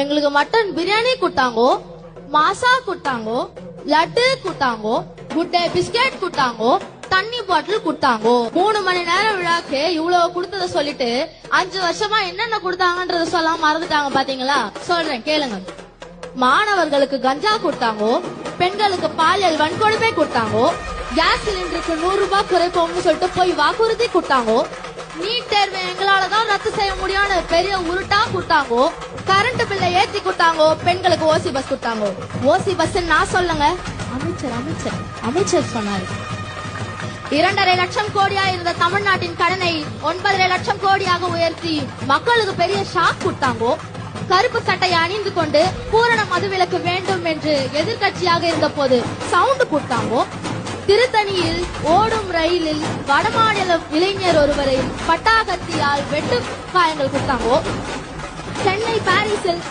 எங்களுக்கு மட்டன் பிரியாணி கொடுத்தாங்கோ, மாசா கொடுத்தாங்கோ, laddu கொடுத்தாங்கோ, good day biscuit கொடுத்தாங்கோ, தண்ணி பாட்டில் கொடுத்தாங்கோ. 3 மணி நேரம் விழாக்கு இவ்வளவு கொடுத்தத சொல்லிட்டு 5 வருஷமா என்னென்ன கொடுத்தாங்கன்றத சொல்லாம மறந்துட்டாங்க பாத்தீங்களா? சொல்றேன் கேளுங்க. மாணவர்களுக்கு கஞ்சா கொடுத்தாங்கோ, பெண்களுக்கு பாலியல் வன்கொடுமை கொடுத்தாங்கோ, கேஸ் சிலிண்டருக்கு 100 ரூபாய் குறைப்போம்னு சொல்லிட்டு போய் வாக்குறுதி கொடுத்தாங்கோ, நீட் தேர்வை எங்களாலதான் ரத்து செய்ய முடியும்னு பெரிய உருட்டா கொடுத்தாங்கோ, கரண்ட் பில்லை ஏத்தி கொடுத்தாங்கோ, பெண்களுக்கு ஓசி பஸ் கொடுத்தாங்கோ. ஓசி பஸ் நான் சொல்லுங்க, அமைச்சர் சொன்னாரு. 2.5 லட்சம் கோடியா இருந்த தமிழ்நாட்டின் கடனை 9.5 லட்சம் கோடியாக உயர்த்தி மக்களுக்கு பெரிய ஷாக் கொடுத்தாங்கோ. கருப்பு சட்டையை அணிந்து கொண்டு பூரண மதுவிலக்கு வேண்டும் என்று எதிர்கட்சியாக இருந்த போது சவுண்ட் கொடுத்தாங்கோ. திருத்தணியில் ஓடும் ரயிலில் வடமாநில இளைஞர் ஒருவரை பட்டாகத்தியால் வெட்டு காயங்கள் கொடுத்தாங்கோ. சென்னை பாரிஸில்